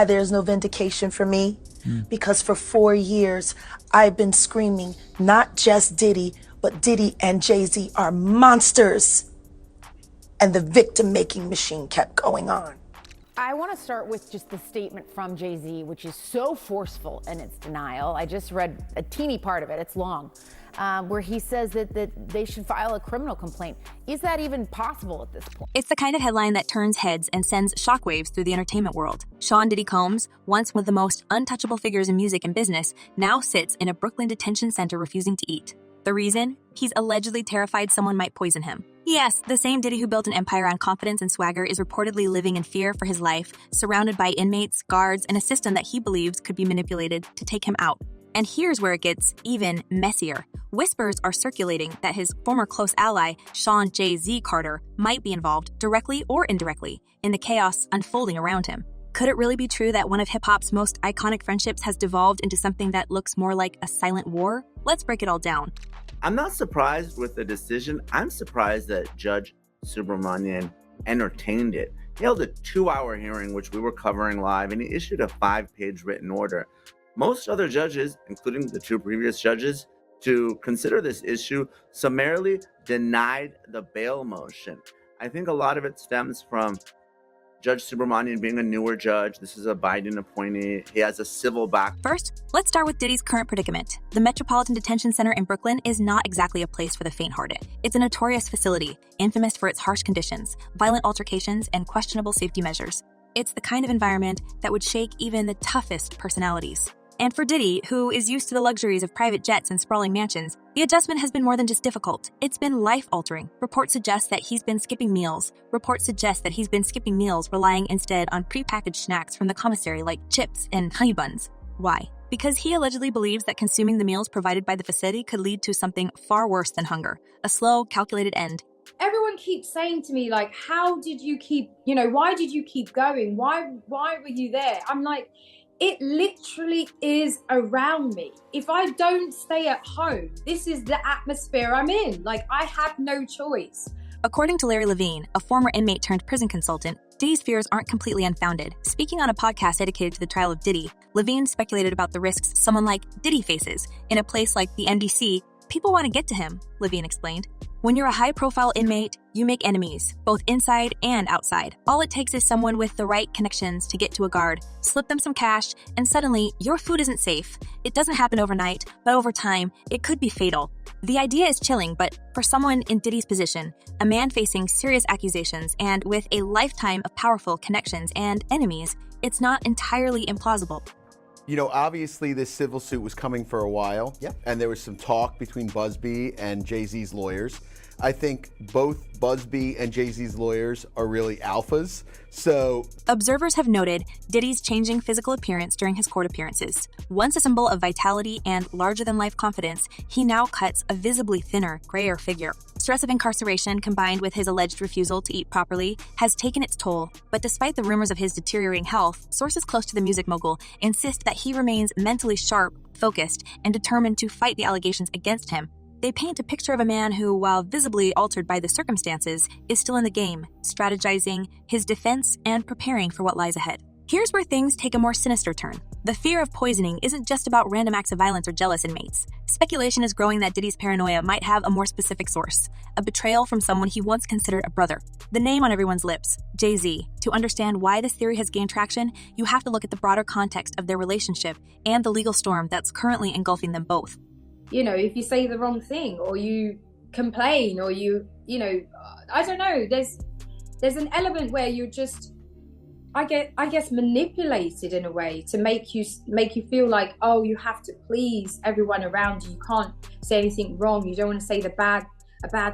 There's no vindication for me because for 4 years I've been screaming not just Diddy, but Diddy and Jay-Z are monsters. And the victim-making machine kept going on. I want to start with just the statement from Jay-Z, which is so forceful in its denial. I just read a teeny part of it, it's long, where he says that they should file a criminal complaint. Is that even possible at this point? It's the kind of headline that turns heads and sends shockwaves through the entertainment world. Sean Diddy Combs, once one of the most untouchable figures in music and business, now sits in a Brooklyn detention center refusing to eat. The reason? He's allegedly terrified someone might poison him. Yes, the same Diddy who built an empire on confidence and swagger is reportedly living in fear for his life, surrounded by inmates, guards, and a system that he believes could be manipulated to take him out. And here's where it gets even messier. Whispers are circulating that his former close ally, Sean Jay-Z Carter, might be involved, directly or indirectly, in the chaos unfolding around him. Could it really be true that one of hip-hop's most iconic friendships has devolved into something that looks more like a silent war? Let's break it all down. I'm not surprised with the decision. I'm surprised that Judge Subramanian entertained it. He held a 2-hour hearing, which we were covering live, and he issued a 5-page written order. Most other judges, including the 2 previous judges, to consider this issue, summarily denied the bail motion. I think a lot of it stems from Judge Subramanian being a newer judge. This is a Biden appointee. He has a civil back. First, let's start with Diddy's current predicament. The Metropolitan Detention Center in Brooklyn is not exactly a place for the faint-hearted. It's a notorious facility, infamous for its harsh conditions, violent altercations, and questionable safety measures. It's the kind of environment that would shake even the toughest personalities. And for Diddy, who is used to the luxuries of private jets and sprawling mansions, the adjustment has been more than just difficult. It's been life-altering. Reports suggest that he's been skipping meals. Relying instead on prepackaged snacks from the commissary like chips and honey buns. Why? Because he allegedly believes that consuming the meals provided by the facility could lead to something far worse than hunger, a slow, calculated end. Everyone keeps saying to me, like, how did you keep, why did you keep going? Why were you there? I'm like, it literally is around me. If I don't stay at home, this is the atmosphere I'm in. Like, I have no choice. According to Larry Levine, a former inmate turned prison consultant, Diddy's fears aren't completely unfounded. Speaking on a podcast dedicated to the trial of Diddy, Levine speculated about the risks someone like Diddy faces. In a place like the NDC, people want to get to him, Levine explained. When you're a high-profile inmate, you make enemies, both inside and outside. All it takes is someone with the right connections to get to a guard, slip them some cash, and suddenly, your food isn't safe. It doesn't happen overnight, but over time, it could be fatal. The idea is chilling, but for someone in Diddy's position, a man facing serious accusations and with a lifetime of powerful connections and enemies, it's not entirely implausible. Obviously this civil suit was coming for a while. Yep. And there was some talk between Busby and Jay-Z's lawyers. I think both Busby and Jay-Z's lawyers are really alphas. So observers have noted Diddy's changing physical appearance during his court appearances. Once a symbol of vitality and larger-than-life confidence, he now cuts a visibly thinner, grayer figure. Stress of incarceration combined with his alleged refusal to eat properly has taken its toll, but despite the rumors of his deteriorating health, sources close to the music mogul insist that he remains mentally sharp, focused, and determined to fight the allegations against him. They paint a picture of a man who, while visibly altered by the circumstances, is still in the game, strategizing his defense and preparing for what lies ahead. Here's where things take a more sinister turn. The fear of poisoning isn't just about random acts of violence or jealous inmates. Speculation is growing that Diddy's paranoia might have a more specific source, a betrayal from someone he once considered a brother. The name on everyone's lips, Jay-Z. To understand why this theory has gained traction, you have to look at the broader context of their relationship and the legal storm that's currently engulfing them both. If you say the wrong thing or you complain or I don't know, there's an element where you're just, I guess manipulated in a way to make you feel like, oh, you have to please everyone around you. You can't say anything wrong. You don't want to say a bad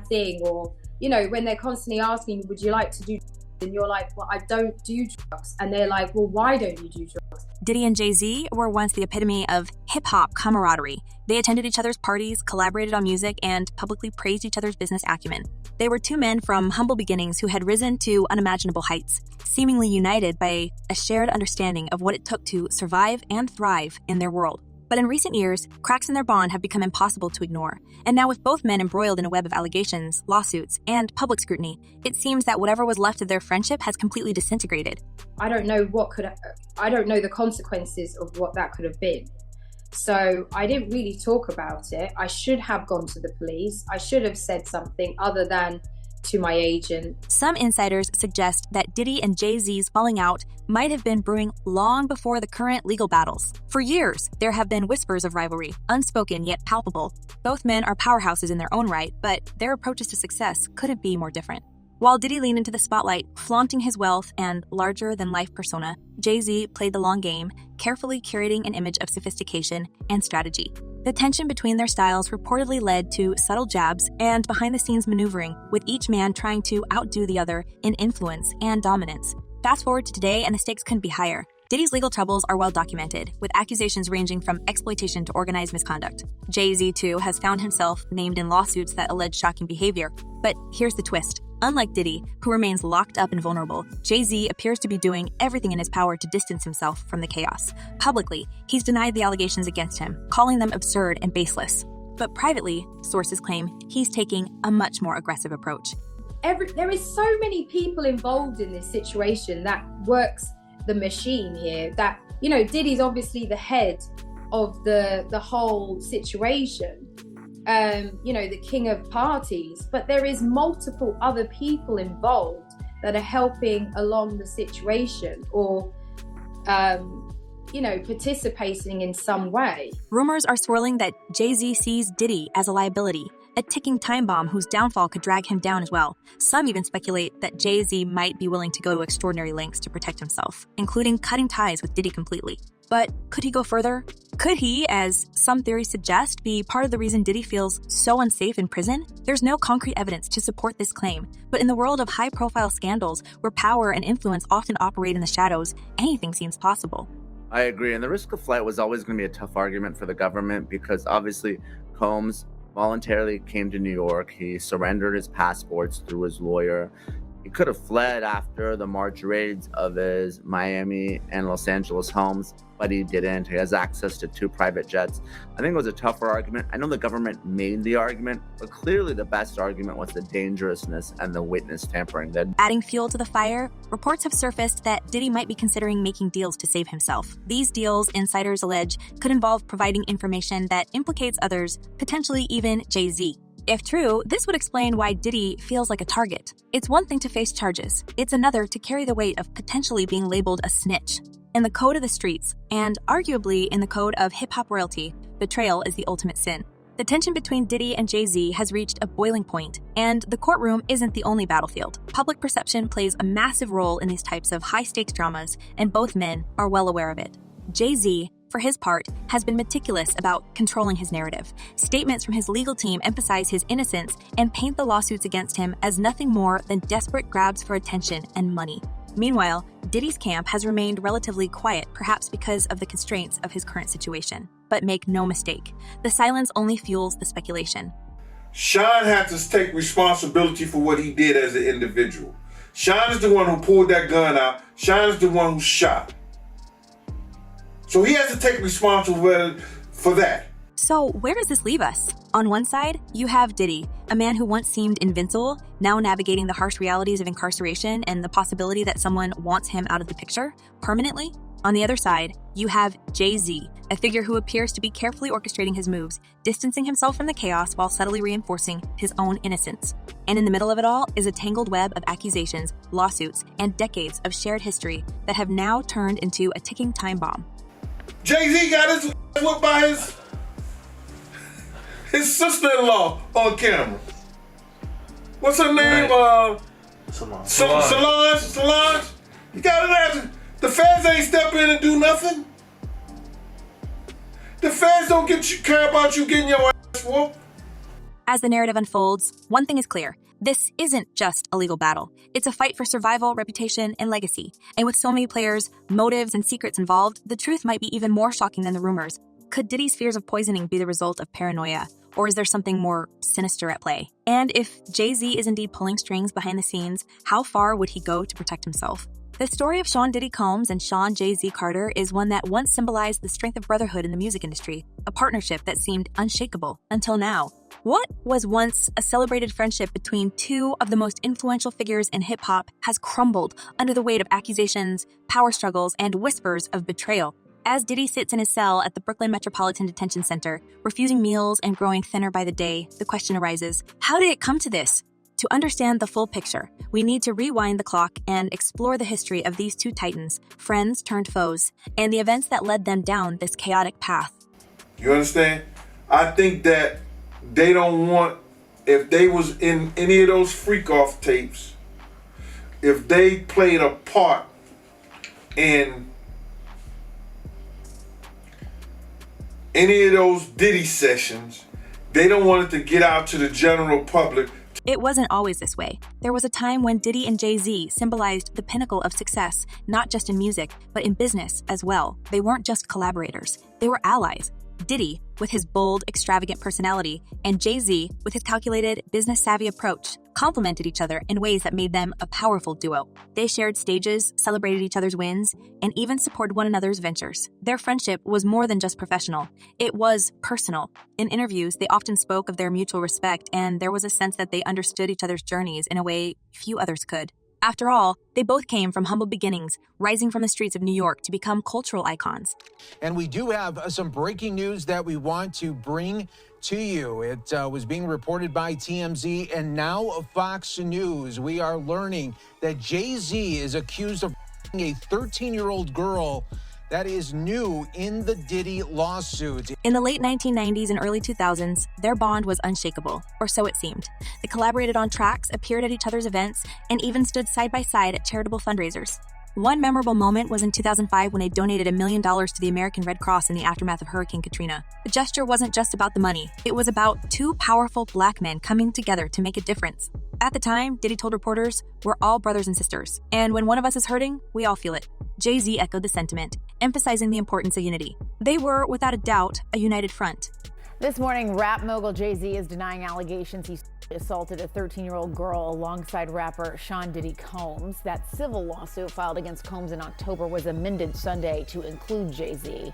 thing, or when they're constantly asking, would you like to do, and you're like, well, I don't do drugs, and they're like, well, why don't you do drugs? Diddy and Jay-Z were once the epitome of hip-hop camaraderie. They attended each other's parties, collaborated on music, and publicly praised each other's business acumen. They were 2 men from humble beginnings who had risen to unimaginable heights, seemingly united by a shared understanding of what it took to survive and thrive in their world. But in recent years, cracks in their bond have become impossible to ignore. And now with both men embroiled in a web of allegations, lawsuits, and public scrutiny, it seems that whatever was left of their friendship has completely disintegrated. I don't know the consequences of what that could have been. So I didn't really talk about it. I should have gone to the police. I should have said something other than to my agent. Some insiders suggest that Diddy and Jay-Z's falling out might have been brewing long before the current legal battles. For years, there have been whispers of rivalry, unspoken yet palpable. Both men are powerhouses in their own right, but their approaches to success couldn't be more different. While Diddy leaned into the spotlight, flaunting his wealth and larger-than-life persona, Jay-Z played the long game, carefully curating an image of sophistication and strategy. The tension between their styles reportedly led to subtle jabs and behind-the-scenes maneuvering, with each man trying to outdo the other in influence and dominance. Fast forward to today, and the stakes couldn't be higher. Diddy's legal troubles are well documented, with accusations ranging from exploitation to organized misconduct. Jay-Z, too, has found himself named in lawsuits that allege shocking behavior. But here's the twist. Unlike Diddy, who remains locked up and vulnerable, Jay-Z appears to be doing everything in his power to distance himself from the chaos. Publicly, he's denied the allegations against him, calling them absurd and baseless. But privately, sources claim he's taking a much more aggressive approach. There is so many people involved in this situation that works the machine here. That, you know, Diddy's obviously the head of the whole situation. You know, the king of parties, but there is multiple other people involved that are helping along the situation or, you know, participating in some way. Rumors are swirling that Jay-Z sees Diddy as a liability, a ticking time bomb whose downfall could drag him down as well. Some even speculate that Jay-Z might be willing to go to extraordinary lengths to protect himself, including cutting ties with Diddy completely. But could he go further? Could he, as some theories suggest, be part of the reason Diddy feels so unsafe in prison? There's no concrete evidence to support this claim, but in the world of high-profile scandals, where power and influence often operate in the shadows, anything seems possible. I agree, and the risk of flight was always going to be a tough argument for the government because obviously Combs voluntarily came to New York. He surrendered his passports through his lawyer. He could have fled after the March raids of his Miami and Los Angeles homes, but he didn't. He has access to 2 private jets. I think it was a tougher argument. I know the government made the argument, but clearly the best argument was the dangerousness and the witness tampering. Adding fuel to the fire, reports have surfaced that Diddy might be considering making deals to save himself. These deals, insiders allege, could involve providing information that implicates others, potentially even Jay-Z. If true, this would explain why Diddy feels like a target. It's one thing to face charges. It's another to carry the weight of potentially being labeled a snitch. In the code of the streets, and arguably in the code of hip-hop royalty, betrayal is the ultimate sin. The tension between Diddy and Jay-Z has reached a boiling point, and the courtroom isn't the only battlefield. Public perception plays a massive role in these types of high-stakes dramas, and both men are well aware of it. Jay-Z, for his part, has been meticulous about controlling his narrative. Statements from his legal team emphasize his innocence and paint the lawsuits against him as nothing more than desperate grabs for attention and money. Meanwhile, Diddy's camp has remained relatively quiet, perhaps because of the constraints of his current situation. But make no mistake, the silence only fuels the speculation. Sean had to take responsibility for what he did as an individual. Sean is the one who pulled that gun out. Sean is the one who shot. So he has to take responsibility for that. So where does this leave us? On one side, you have Diddy, a man who once seemed invincible, now navigating the harsh realities of incarceration and the possibility that someone wants him out of the picture permanently. On the other side, you have Jay-Z, a figure who appears to be carefully orchestrating his moves, distancing himself from the chaos while subtly reinforcing his own innocence. And in the middle of it all is a tangled web of accusations, lawsuits, and decades of shared history that have now turned into a ticking time bomb. Jay-Z got his whooped by his sister-in-law on camera. What's her name? Solange. You got it after. The feds ain't step in and do nothing. The feds don't care about you getting your ass whooped. As the narrative unfolds, one thing is clear. This isn't just a legal battle. It's a fight for survival, reputation, and legacy. And with so many players, motives, and secrets involved, the truth might be even more shocking than the rumors. Could Diddy's fears of poisoning be the result of paranoia? Or is there something more sinister at play? And if Jay-Z is indeed pulling strings behind the scenes, how far would he go to protect himself? The story of Sean Diddy Combs and Sean Jay-Z Carter is one that once symbolized the strength of brotherhood in the music industry, a partnership that seemed unshakable until now. What was once a celebrated friendship between two of the most influential figures in hip-hop has crumbled under the weight of accusations, power struggles, and whispers of betrayal. As Diddy sits in his cell at the Brooklyn Metropolitan Detention Center, refusing meals and growing thinner by the day, the question arises, how did it come to this? To understand the full picture, we need to rewind the clock and explore the history of these two titans, friends turned foes, and the events that led them down this chaotic path. You understand? I think that they don't want, if they was in any of those freak-off tapes, if they played a part in any of those Diddy sessions, they don't want it to get out to the general public. It wasn't always this way. There was a time when Diddy and Jay-Z symbolized the pinnacle of success, not just in music, but in business as well. They weren't just collaborators, they were allies. Diddy, with his bold, extravagant personality, and Jay-Z, with his calculated, business-savvy approach, complemented each other in ways that made them a powerful duo. They shared stages, celebrated each other's wins, and even supported one another's ventures. Their friendship was more than just professional. It was personal. In interviews, they often spoke of their mutual respect, and there was a sense that they understood each other's journeys in a way few others could. After all, they both came from humble beginnings, rising from the streets of New York to become cultural icons. And we do have some breaking news that we want to bring to you. It was being reported by TMZ and now Fox News. We are learning that Jay-Z is accused of a 13-year-old girl. That is new in the Diddy lawsuit. In the late 1990s and early 2000s, their bond was unshakable, or so it seemed. They collaborated on tracks, appeared at each other's events, and even stood side by side at charitable fundraisers. One memorable moment was in 2005 when they donated $1 million to the American Red Cross in the aftermath of Hurricane Katrina. The gesture wasn't just about the money. It was about two powerful black men coming together to make a difference. At the time, Diddy told reporters, "We're all brothers and sisters, and when one of us is hurting, we all feel it." Jay-Z echoed the sentiment, emphasizing the importance of unity. They were, without a doubt, a united front. This morning, rap mogul Jay-Z is denying allegations he assaulted a 13-year-old girl alongside rapper Sean Diddy Combs. That civil lawsuit filed against Combs in October was amended Sunday to include Jay-Z.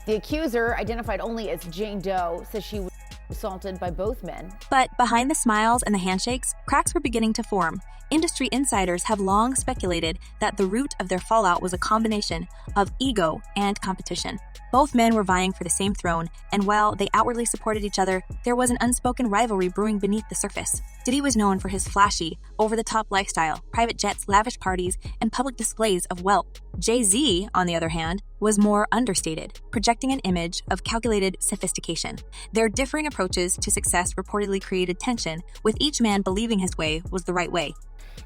The accuser, identified only as Jane Doe, says she was assaulted by both men. But behind the smiles and the handshakes, cracks were beginning to form. Industry insiders have long speculated that the root of their fallout was a combination of ego and competition. Both men were vying for the same throne, and while they outwardly supported each other, there was an unspoken rivalry brewing beneath the surface. Diddy was known for his flashy, over-the-top lifestyle, private jets, lavish parties, and public displays of wealth. Jay-Z, on the other hand, was more understated, projecting an image of calculated sophistication. Their differing approaches to success reportedly created tension, with each man believing his way was the right way.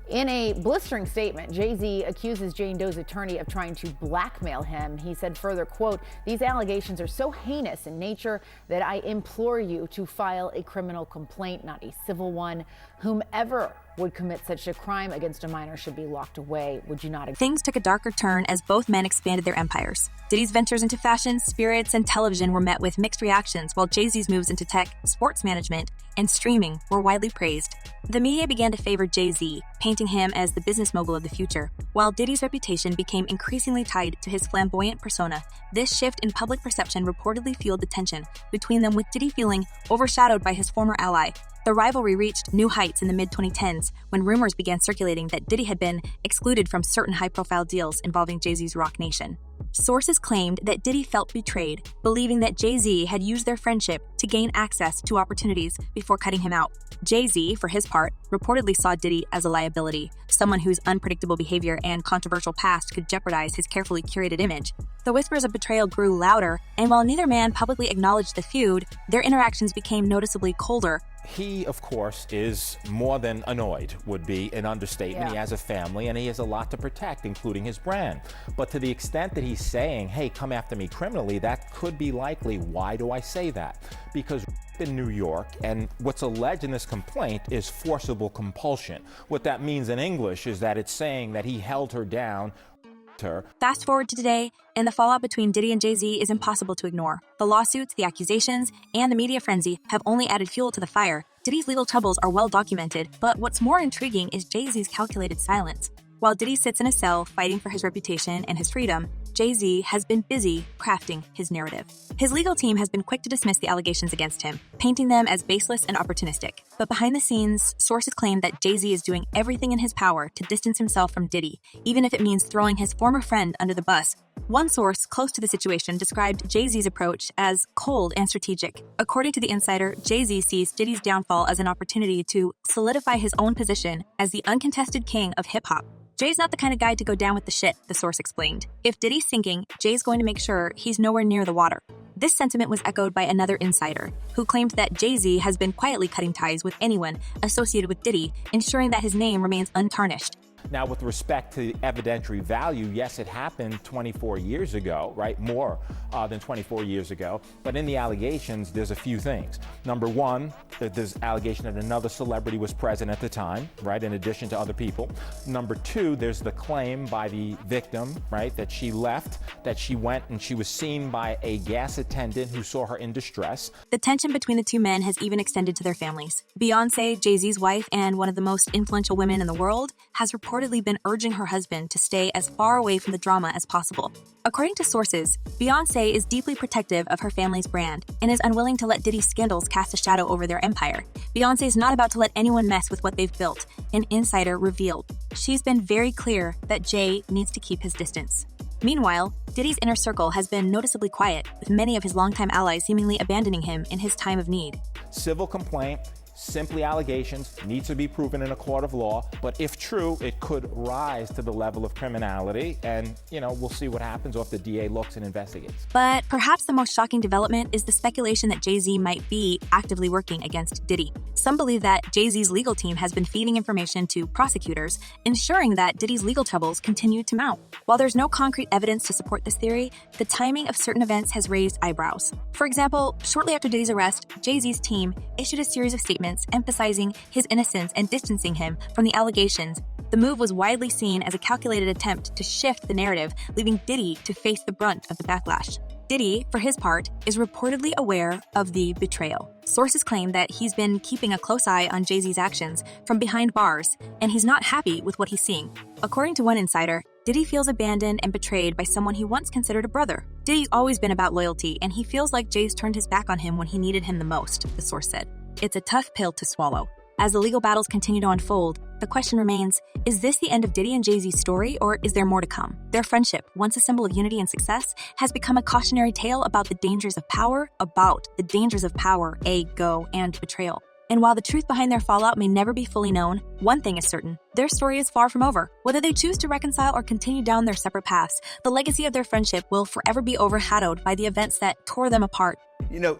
In a blistering statement, Jay-Z accuses Jane Doe's attorney of trying to blackmail him. He said further, quote, "These allegations are so heinous in nature that I implore you to file a criminal complaint, not a civil one. Whomever would commit such a crime against a minor should be locked away. Would you not agree?" Things took a darker turn as both men expanded their empires. Diddy's ventures into fashion, spirits, and television were met with mixed reactions, while Jay-Z's moves into tech, sports management, and streaming were widely praised. The media began to favor Jay-Z, painting him as the business mogul of the future, while Diddy's reputation became increasingly tied to his flamboyant persona. This shift in public perception reportedly fueled the tension between them, with Diddy feeling overshadowed by his former ally. The rivalry reached new heights in the mid-2010s when rumors began circulating that Diddy had been excluded from certain high-profile deals involving Jay-Z's Roc Nation. Sources claimed that Diddy felt betrayed, believing that Jay-Z had used their friendship to gain access to opportunities before cutting him out. Jay-Z, for his part, reportedly saw Diddy as a liability, someone whose unpredictable behavior and controversial past could jeopardize his carefully curated image. The whispers of betrayal grew louder, and while neither man publicly acknowledged the feud, their interactions became noticeably colder. He, of course, is more than annoyed, would be an understatement. Yeah. He has a family and he has a lot to protect, including his brand. But to the extent that he's saying, hey, come after me criminally, that could be likely. Why do I say that? Because in New York, and what's alleged in this complaint is forcible compulsion. What that means in English is that it's saying that he held her down. Fast forward to today, and the fallout between Diddy and Jay-Z is impossible to ignore. The lawsuits, the accusations, and the media frenzy have only added fuel to the fire. Diddy's legal troubles are well documented, but what's more intriguing is Jay-Z's calculated silence. While Diddy sits in a cell fighting for his reputation and his freedom, Jay-Z has been busy crafting his narrative. His legal team has been quick to dismiss the allegations against him, painting them as baseless and opportunistic. But behind the scenes, sources claim that Jay-Z is doing everything in his power to distance himself from Diddy, even if it means throwing his former friend under the bus. One source close to the situation described Jay-Z's approach as cold and strategic. According to the insider, Jay-Z sees Diddy's downfall as an opportunity to solidify his own position as the uncontested king of hip-hop. Jay's not the kind of guy to go down with the shit, the source explained. If Diddy's sinking, Jay's going to make sure he's nowhere near the water. This sentiment was echoed by another insider, who claimed that Jay-Z has been quietly cutting ties with anyone associated with Diddy, ensuring that his name remains untarnished. Now, with respect to the evidentiary value, yes, it happened 24 years ago, right? More than 24 years ago. But in the allegations, there's a few things. Number one, there's allegation that another celebrity was present at the time, right, in addition to other people. Number two, there's the claim by the victim, right, that she left, that she went and she was seen by a gas attendant who saw her in distress. The tension between the two men has even extended to their families. Beyonce, Jay-Z's wife and one of the most influential women in the world, has reportedly been urging her husband to stay as far away from the drama as possible. According to sources, Beyonce is deeply protective of her family's brand and is unwilling to let Diddy's scandals cast a shadow over their empire. Beyonce is not about to let anyone mess with what they've built, an insider revealed. She's been very clear that Jay needs to keep his distance. Meanwhile, Diddy's inner circle has been noticeably quiet, with many of his longtime allies seemingly abandoning him in his time of need. Civil complaint, simply allegations, needs to be proven in a court of law, but if true, it could rise to the level of criminality, and, we'll see what happens or if the DA looks and investigates. But perhaps the most shocking development is the speculation that Jay-Z might be actively working against Diddy. Some believe that Jay-Z's legal team has been feeding information to prosecutors, ensuring that Diddy's legal troubles continue to mount. While there's no concrete evidence to support this theory, the timing of certain events has raised eyebrows. For example, shortly after Diddy's arrest, Jay-Z's team issued a series of statements emphasizing his innocence and distancing him from the allegations. The move was widely seen as a calculated attempt to shift the narrative, leaving Diddy to face the brunt of the backlash. Diddy, for his part, is reportedly aware of the betrayal. Sources claim that he's been keeping a close eye on Jay-Z's actions from behind bars, and he's not happy with what he's seeing. According to one insider, Diddy feels abandoned and betrayed by someone he once considered a brother. Diddy's always been about loyalty, and he feels like Jay's turned his back on him when he needed him the most, the source said. It's a tough pill to swallow. As the legal battles continue to unfold, the question remains, is this the end of Diddy and Jay-Z's story, or is there more to come? Their friendship, once a symbol of unity and success, has become a cautionary tale about the dangers of power, ego, and betrayal. And while the truth behind their fallout may never be fully known, one thing is certain, their story is far from over. Whether they choose to reconcile or continue down their separate paths, the legacy of their friendship will forever be overshadowed by the events that tore them apart.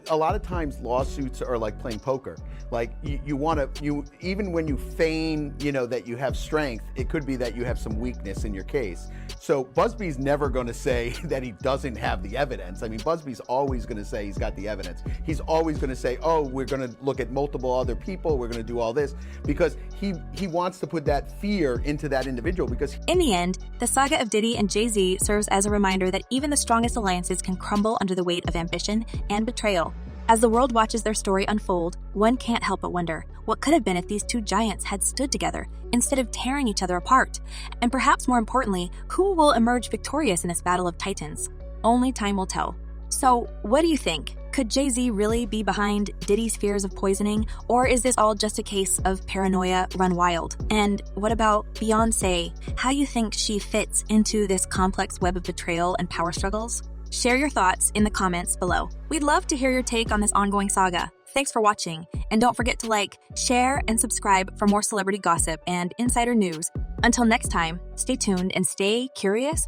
A lot of times lawsuits are like playing poker. Like even when you feign, that you have strength, it could be that you have some weakness in your case. So Busby's never going to say that he doesn't have the evidence. I mean, Busby's always going to say he's got the evidence. He's always going to say, oh, we're going to look at multiple other people. We're going to do all this because he wants to put that fear into that individual because in the end, the saga of Diddy and Jay-Z serves as a reminder that even the strongest alliances can crumble under the weight of ambition and betrayal. As the world watches their story unfold, one can't help but wonder what could have been if these two giants had stood together instead of tearing each other apart. And perhaps more importantly, who will emerge victorious in this battle of titans? Only time will tell. So, what do you think? Could Jay-Z really be behind Diddy's fears of poisoning, or is this all just a case of paranoia run wild? And what about Beyonce? How you think she fits into this complex web of betrayal and power struggles? Share your thoughts in the comments below. We'd love to hear your take on this ongoing saga. Thanks for watching, and don't forget to like, share, and subscribe for more celebrity gossip and insider news. Until next time, stay tuned and stay curious